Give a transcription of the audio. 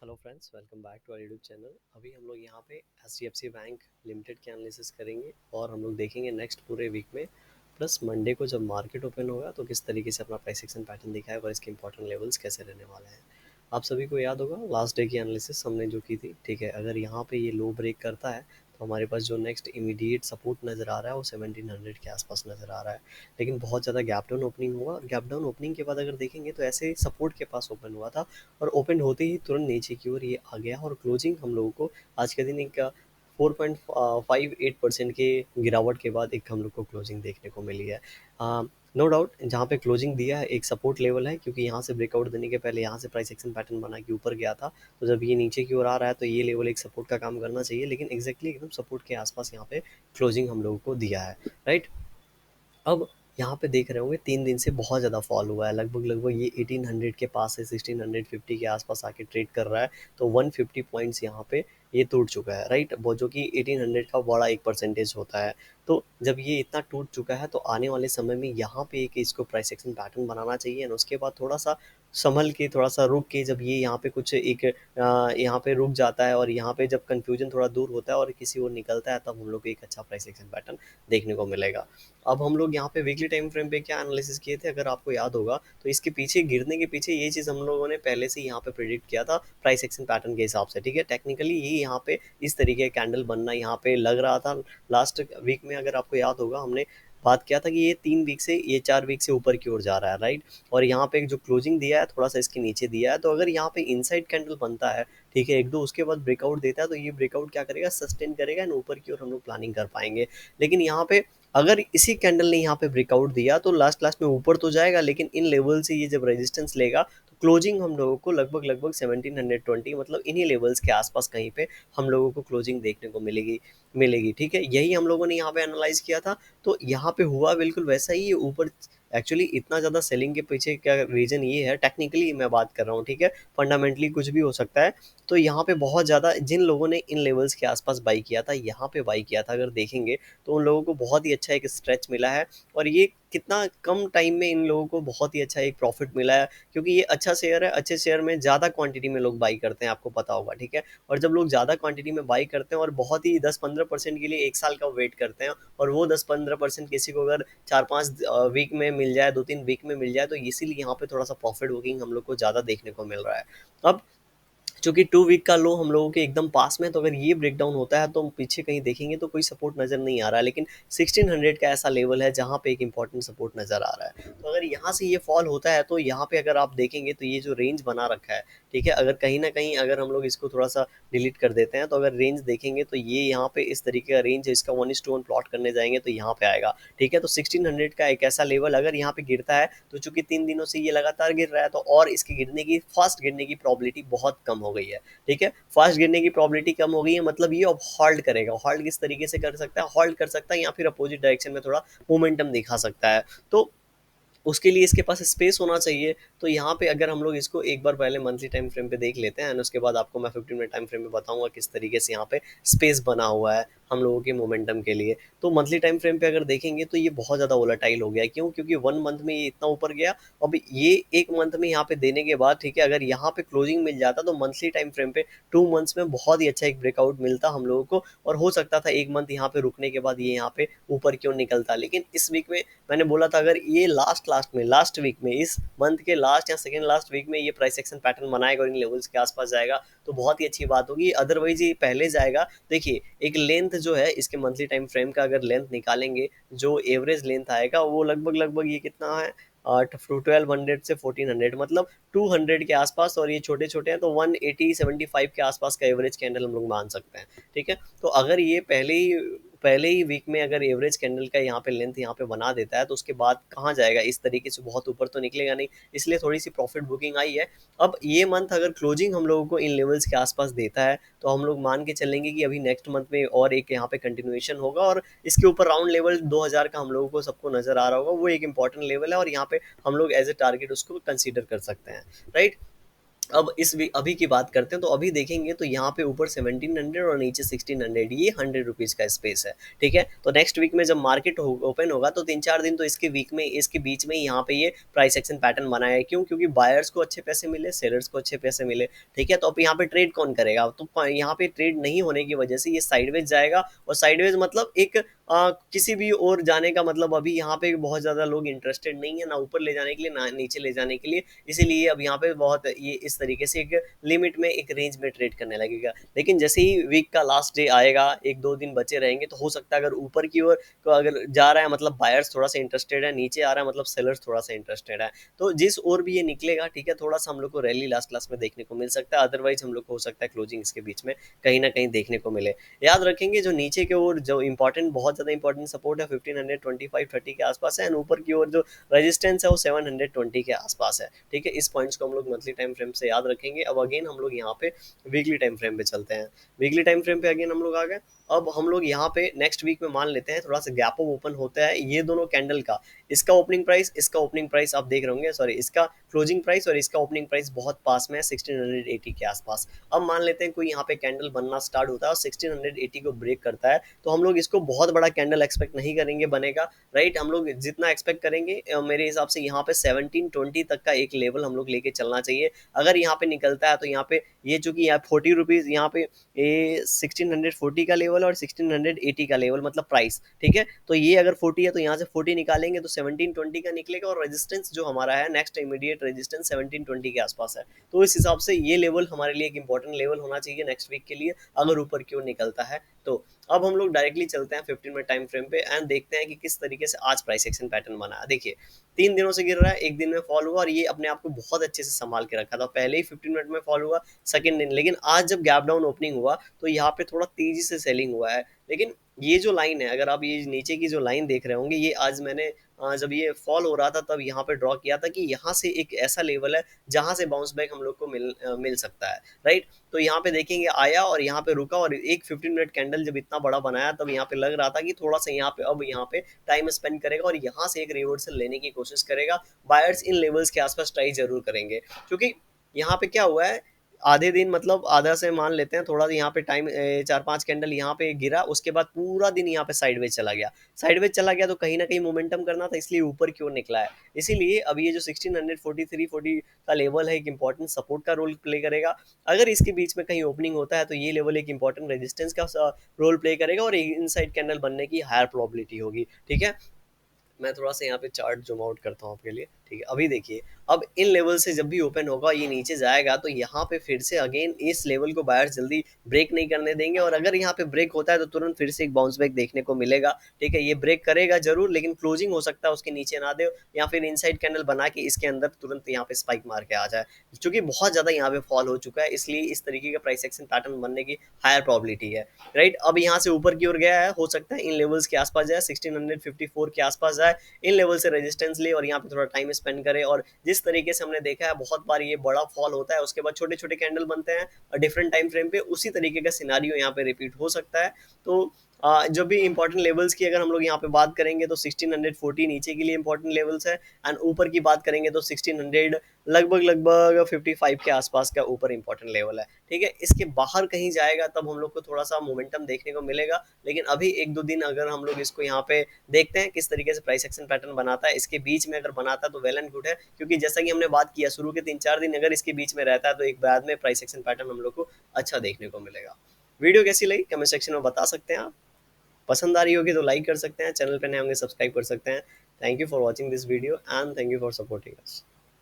Hello friends, welcome back to our YouTube channel. अभी हम लोग यहाँ पे एचडीएफसी बैंक लिमिटेड के एनालिसिस करेंगे और हम लोग देखेंगे नेक्स्ट पूरे वीक में प्लस मंडे को जब मार्केट ओपन होगा तो किस तरीके से अपना प्राइस एक्शन पैटर्न दिखाएगा और इसके इंपॉर्टेंट लेवल्स कैसे रहने वाले हैं। आप सभी को याद होगा लास्ट डे की एनालिसिस हमने जो की थी, ठीक है। अगर यहाँ पे ये लो ब्रेक करता है तो हमारे पास जो नेक्स्ट इमीडिएट सपोर्ट नज़र आ रहा है वो 1700 के आसपास नज़र आ रहा है। लेकिन बहुत ज़्यादा गैप डाउन ओपनिंग हुआ और गैप डाउन ओपनिंग के बाद अगर देखेंगे तो ऐसे सपोर्ट के पास ओपन हुआ था और ओपन होते ही तुरंत नीचे की ओर ये आ गया और क्लोजिंग हम लोगों को आज के दिन एक 4.58% के गिरावट के बाद एक हम लोग को क्लोजिंग देखने को मिली है। नो डाउट जहाँ पे क्लोजिंग दिया है एक सपोर्ट लेवल है, क्योंकि यहाँ से ब्रेकआउट देने के पहले यहाँ से प्राइस एक्शन पैटर्न बना के ऊपर गया था। तो जब ये नीचे की ओर आ रहा है तो ये लेवल एक सपोर्ट का काम करना चाहिए, लेकिन एग्जैक्टली एकदम सपोर्ट के आसपास यहाँ पे क्लोजिंग हम लोगों को दिया है, राइट। अब यहाँ पे देख रहे होंगे 3 दिन से बहुत ज़्यादा फॉल हुआ है, लगभग लगभग ये 1800 के पास है, 1650 के आसपास आके ट्रेड कर रहा है। तो 150 पॉइंट्स यहाँ पे ये टूट चुका है, राइट। वो जो कि 1800 का बड़ा एक परसेंटेज होता है। तो जब ये इतना टूट चुका है तो आने वाले समय में यहाँ पे एक इसको प्राइस एक्शन पैटर्न बनाना चाहिए और उसके बाद थोड़ा सा संभल के, थोड़ा सा रुक के, जब ये यहाँ पे कुछ एक यहाँ पे रुक जाता है और यहाँ पे जब कंफ्यूजन थोड़ा दूर होता है और किसी और निकलता है, तब हम लोग को एक अच्छा प्राइस एक्शन पैटर्न देखने को मिलेगा। अब हम लोग यहाँ पे वीकली टाइम फ्रेम पे क्या एनालिसिस किए थे, अगर आपको याद होगा तो इसके पीछे गिरने के पीछे ये चीज़ हम लोगों ने पहले से यहाँ पे प्रिडिक्ट किया था प्राइस एक्शन पैटर्न के हिसाब से, ठीक है। टेक्निकली ये यहाँ पे इस तरीके का कैंडल बनना यहाँ पे लग रहा था। लास्ट वीक में अगर आपको याद होगा हमने बात किया था कि ये 3 वीक से, ये 4 वीक से ऊपर की ओर जा रहा है, राइट। और यहाँ पे जो क्लोजिंग दिया है थोड़ा सा इसके नीचे दिया है, तो अगर यहाँ पे इनसाइड कैंडल बनता है, ठीक है, एक दो उसके बाद ब्रेकआउट देता है, तो ये ब्रेकआउट क्या करेगा, सस्टेन करेगा एंड ऊपर की ओर हम लोग प्लानिंग कर पाएंगे। लेकिन यहाँ पे अगर इसी कैंडल ने यहाँ पे ब्रेकआउट दिया तो लास्ट लास्ट में ऊपर तो जाएगा, लेकिन इन लेवल से ये जब रेजिस्टेंस लेगा तो क्लोजिंग हम लोगों को लगभग लगभग 1720, मतलब इन्हीं लेवल्स के आसपास कहीं पे हम लोगों को क्लोजिंग देखने को मिलेगी मिलेगी ठीक है। यही हम लोगों ने यहाँ पे एनालाइज किया था। तो यहाँ पे हुआ बिल्कुल वैसा ही, ये ऊपर एक्चुअली इतना ज़्यादा सेलिंग के पीछे क्या रीज़न ये है, टेक्निकली मैं बात कर रहा हूँ, ठीक है। फंडामेंटली कुछ भी हो सकता है। तो यहाँ पे बहुत ज़्यादा जिन लोगों ने इन लेवल्स के आसपास बाई किया था, यहाँ पे बाई किया था, अगर देखेंगे तो उन लोगों को बहुत ही अच्छा एक स्ट्रेच मिला है। और ये कितना कम टाइम में इन लोगों को बहुत ही अच्छा एक प्रॉफिट मिला है, क्योंकि ये अच्छा शेयर है। अच्छे शेयर में ज़्यादा क्वांटिटी में लोग बाई करते हैं, आपको पता होगा, ठीक है। और जब लोग ज़्यादा क्वांटिटी में बाई करते हैं और बहुत ही 10-15% के लिए एक साल का वेट करते हैं, और वो 10-15% किसी को अगर 4-5 वीक में मिल जाए, 2-3 वीक में मिल जाए, तो इसीलिए यहाँ पे थोड़ा सा प्रॉफिट बुकिंग हम लोग को ज़्यादा देखने को मिल रहा है। अब चूँकि 2 वीक का लो हम लोगों के एकदम पास में है, तो अगर ये ब्रेकडाउन होता है तो हम पीछे कहीं देखेंगे तो कोई सपोर्ट नज़र नहीं आ रहा है, लेकिन 1600 का ऐसा लेवल है जहाँ पे एक इंपॉर्टेंट सपोर्ट नज़र आ रहा है। तो अगर यहाँ से ये फॉल होता है तो यहाँ पे अगर आप देखेंगे तो ये जो रेंज बना रखा है, ठीक है, अगर कहीं ना कहीं अगर हम लोग इसको थोड़ा सा डिलीट कर देते हैं, तो अगर रेंज देखेंगे तो ये यहाँ पे इस तरीके का रेंज है, इसका 1:1 प्लॉट करने जाएंगे तो यहाँ पे आएगा, ठीक है। तो 1600 का एक ऐसा लेवल अगर यहाँ पे गिरता है, तो चूंकि 3 दिनों से ये लगातार गिर रहा है, तो और इसके गिरने की, फास्ट गिरने की प्रॉबिलिटी बहुत कम हो गई है, ठीक है। फास्ट गिरने की प्रॉबिलिटी कम हो गई है, मतलब ये अब हॉल्ड करेगा। हॉल्ड किस तरीके से कर सकता है, हॉल्ड कर सकता है या फिर अपोजिट डायरेक्शन में थोड़ा मोमेंटम दिखा सकता है। तो उसके लिए इसके पास स्पेस होना चाहिए। तो यहाँ पे अगर हम लोग इसको एक बार पहले मंथली टाइम फ्रेम पे देख लेते हैं, एंड उसके बाद आपको मैं 15 मिनट टाइम फ्रेम में बताऊंगा किस तरीके से यहाँ पे स्पेस बना हुआ है हम लोगों के मोमेंटम के लिए। तो मंथली टाइम फ्रेम पे अगर देखेंगे तो ये बहुत ज़्यादा वोलेटाइल हो गया, क्यों, क्योंकि 1 मंथ में ये इतना ऊपर गया। अब ये 1 मंथ में यहाँ पे देने के बाद, ठीक है, अगर यहाँ पे क्लोजिंग मिल जाता तो मंथली टाइम फ्रेम पे 2 मंथ्स में बहुत ही अच्छा एक ब्रेकआउट मिलता हम लोगों को, और हो सकता था 1 मंथ यहाँ पे रुकने के बाद ये यहाँ पे ऊपर क्यों निकलता। लेकिन इस वीक में मैंने बोला था अगर ये लास्ट वीक में, इस मंथ के लास्ट या सेकेंड लास्ट वीक में ये प्राइस एक्शन पैटर्न बनाएगा और इन लेवल्स के आसपास जाएगा तो बहुत ही अच्छी बात होगी। अदरवाइज ये पहले जाएगा। देखिए एक लेंथ जो है इसके मंथली टाइम फ्रेम का, अगर लेंथ निकालेंगे, जो एवरेज लेंथ आएगा वो लगभग लगभग ये कितना है, 1200 से 1400, मतलब 200 के आसपास। और ये छोटे छोटे हैं तो 180-75 के आसपास का एवरेज कैंडल हम लोग मान सकते हैं, ठीक है। तो अगर ये पहले ही वीक में अगर एवरेज कैंडल का यहाँ पे लेंथ यहाँ पे बना देता है, तो उसके बाद कहाँ जाएगा, इस तरीके से बहुत ऊपर तो निकलेगा नहीं, इसलिए थोड़ी सी प्रॉफिट बुकिंग आई है। अब ये मंथ अगर क्लोजिंग हम लोगों को इन लेवल्स के आसपास देता है, तो हम लोग मान के चलेंगे कि अभी नेक्स्ट मंथ में और एक यहाँ पे कंटिन्यूएशन होगा, और इसके ऊपर राउंड लेवल 2000 का हम लोगों को सबको नजर आ रहा होगा, वो एक इंपॉर्टेंट लेवल है और यहाँ पे हम लोग एज ए टारगेट उसको कंसीडर कर सकते हैं, राइट। अब इस अभी की बात करते हैं, तो अभी देखेंगे तो यहाँ पे ऊपर 1700 और नीचे 1600, ये 100 रुपीज़ का स्पेस है। ठीक है, तो नेक्स्ट वीक में जब मार्केट ओपन होगा तो 3-4 दिन तो इसके वीक में, इसके बीच में यहाँ पे ये प्राइस एक्शन पैटर्न बना है। क्यों? क्योंकि बायर्स को अच्छे पैसे मिले, सेलर्स को अच्छे पैसे मिले। ठीक है, तो अब यहाँ पे ट्रेड कौन करेगा? तो यहाँ पे ट्रेड नहीं होने की वजह से ये साइडवेज जाएगा, और साइडवेज मतलब एक किसी भी और जाने का मतलब अभी यहाँ पे बहुत ज़्यादा लोग इंटरेस्टेड नहीं है, ना ऊपर ले जाने के लिए ना नीचे ले जाने के लिए। इसीलिए अब यहाँ पे बहुत ये इस तरीके से एक लिमिट में, एक रेंज में ट्रेड करने लगेगा। लेकिन जैसे ही वीक का लास्ट डे आएगा, 1-2 दिन बचे रहेंगे, तो हो सकता है अगर ऊपर की ओर तो अगर जा रहा है मतलब बायर्स थोड़ा सा इंटरेस्टेड है, नीचे आ रहा है मतलब सेलर्स थोड़ा सा इंटरेस्टेड है। तो जिस ओर भी ये निकलेगा, ठीक है, थोड़ा सा हम लोग को रैली लास्ट क्लास में देखने को मिल सकता है, अदरवाइज हम लोग को हो सकता है क्लोजिंग इसके बीच में कहीं ना कहीं देखने को मिले। याद रखेंगे जो नीचे की ओर जो इंपॉर्टेंट, बहुत ज़्यादा इंपॉर्टेंट सपोर्ट है 1525-30 के आसपास है, एंड ऊपर की ओर जो रेजिस्टेंस है वो 720 के आसपास है। ठीक है, इस पॉइंट्स को हम लोग मंथली टाइम फ्रेम से याद रखेंगे। अब अगेन हम लोग यहाँ पे वीकली टाइम फ्रेम पे चलते हैं। वीकली टाइम फ्रेम पे अगेन हम लोग आ गए। अब हम लोग यहाँ पे नेक्स्ट वीक में मान लेते हैं थोड़ा सा गैप अप ओपन होता है ये दोनों कैंडल का, इसका ओपनिंग प्राइस, इसका ओपनिंग प्राइस आप देख रहे होंगे, सॉरी इसका क्लोजिंग प्राइस और इसका ओपनिंग प्राइस बहुत पास में है, 1680 के आसपास। अब मान लेते हैं कोई यहाँ पे कैंडल बनना स्टार्ट होता है और 1680 को ब्रेक करता है, तो हम लोग इसको बहुत बड़ा कैंडल एक्सपेक्ट नहीं करेंगे बनेगा। राइट, हम लोग जितना एक्सपेक्ट करेंगे मेरे हिसाब से यहाँ पे 1720 तक का एक लेवल हम लोग लेके चलना चाहिए। अगर यहाँ पे निकलता है तो यहाँ पे ये चूंकि यहाँ 40 रुपीज़, यहाँ पे ये 1640 का लेवल और 1680 का लेवल मतलब प्राइस। ठीक है, तो ये अगर 40 है तो यहाँ से 40 निकालेंगे तो 1720 का निकलेगा, और रेजिस्टेंस जो हमारा है नेक्स्ट इमीडिएट रेजिस्टेंस 1720 के आसपास है। तो इस हिसाब से ये लेवल हमारे लिए एक इंपॉर्टेंट लेवल होना चाहिए नेक्स्ट वीक के लिए, अगर ऊपर की ओर निकलता है तो। अब हम लोग डायरेक्टली चलते हैं 15 मिनट टाइम फ्रेम पे एंड देखते हैं कि किस तरीके से आज प्राइस एक्शन पैटर्न बना है। देखिए 3 दिनों से गिर रहा है, एक दिन में फॉल हुआ और ये अपने आप को बहुत अच्छे से संभाल के रखा था, पहले ही 15 मिनट में फॉल हुआ सेकंड दिन, लेकिन आज जब गैप डाउन ओपनिंग हुआ तो यहाँ पे थोड़ा तेजी से सेलिंग हुआ है। लेकिन ये जो लाइन है, अगर आप ये नीचे की जो लाइन देख रहे होंगे, ये आज मैंने जब ये फॉल हो रहा था तब यहाँ पे ड्रॉ किया था कि यहाँ से एक ऐसा लेवल है जहाँ से बाउंस बैक हम लोग को मिल सकता है। राइट, तो यहाँ पे देखेंगे आया और यहाँ पे रुका, और एक 15 मिनट कैंडल जब इतना बड़ा बनाया तब यहाँ पे लग रहा था कि थोड़ा सा यहाँ पे अब यहाँ पे टाइम स्पेंड करेगा और यहाँ से एक रिवर्सल लेने की कोशिश करेगा। बायर्स इन लेवल्स के आसपास ट्राई जरूर करेंगे, क्योंकि यहाँ पे क्या हुआ है, आधे दिन मतलब आधा से मान लेते हैं थोड़ा सा यहाँ पे टाइम 4-5 कैंडल यहाँ पे गिरा, उसके बाद पूरा दिन यहाँ पे साइडवेज चला गया। साइडवेज चला गया तो कहीं ना कहीं मोमेंटम करना था, इसलिए ऊपर की ओर निकला है। इसीलिए अब ये जो 1643-40 का लेवल है एक इंपॉर्टेंट सपोर्ट का रोल प्ले करेगा। अगर इसके बीच में कहीं ओपनिंग होता है तो ये लेवल एक इंपॉर्टेंट रेजिस्टेंस का रोल प्ले करेगा और इनसाइड कैंडल बनने की हायर प्रोबेबिलिटी होगी। ठीक है, मैं थोड़ा सा यहाँ पे चार्ट जूम आउट करता हूँ आपके लिए। ठीक है, अभी देखिए, अब इन लेवल से जब भी ओपन होगा ये नीचे जाएगा तो यहाँ पे फिर से अगेन इस लेवल को बायर्स जल्दी ब्रेक नहीं करने देंगे, और अगर यहाँ पे ब्रेक होता है तो तुरंत फिर से एक बाउंस बैक देखने को मिलेगा। ठीक है, ये ब्रेक करेगा जरूर, लेकिन क्लोजिंग हो सकता है उसके नीचे ना दे, या फिर इनसाइड कैंडल बना के इसके अंदर तुरंत यहाँ पे स्पाइक मार के आ जाए। क्योंकि बहुत ज्यादा यहाँ पे फॉल हो चुका है, इसलिए इस तरीके का प्राइस एक्शन पैटर्न बनने की हायर प्रोबेबिलिटी है। राइट, अब यहाँ से ऊपर की ओर गया है, हो सकता है इन लेवल्स के आसपास जाए, 1654 के आसपास जाए, इन लेवल से रेजिस्टेंस ले और यहाँ पे थोड़ा टाइम स्पेंड करे। और जिस तरीके से हमने देखा है बहुत बार ये बड़ा फॉल होता है, उसके बाद छोटे छोटे कैंडल बनते हैं डिफरेंट टाइम फ्रेम पे, उसी तरीके का सिनारियो यहाँ पे रिपीट हो सकता है। तो जब भी इंपॉर्टेंट लेवल्स की अगर हम लोग यहाँ पे बात करेंगे तो 1640 नीचे के लिए इंपॉर्टेंट लेवल्स है, एंड ऊपर की बात करेंगे तो 1600 लगभग लगभग 55 के आसपास का ऊपर इंपॉर्टेंट लेवल है। ठीक है, इसके बाहर कहीं जाएगा तब हम लोग को थोड़ा सा मोमेंटम देखने को मिलेगा, लेकिन अभी 1-2 दिन अगर हम लोग इसको यहाँ पे देखते हैं किस तरीके से प्राइस एक्शन पैटर्न बनाता है, इसके बीच में अगर बनाता है तो वेल एंड गुड है, क्योंकि जैसा कि हमने बात किया शुरू के 3-4 दिन अगर इसके बीच में रहता है तो एक बाद में प्राइस एक्शन पैटर्न हम लोग को अच्छा देखने को मिलेगा। वीडियो कैसी लगी कमेंट सेक्शन में बता सकते हैं आप, पसंद आ रही होगी तो लाइक कर सकते हैं, चैनल पर नए होंगे सब्सक्राइब कर सकते हैं। Thank you for watching this video and thank you for supporting us.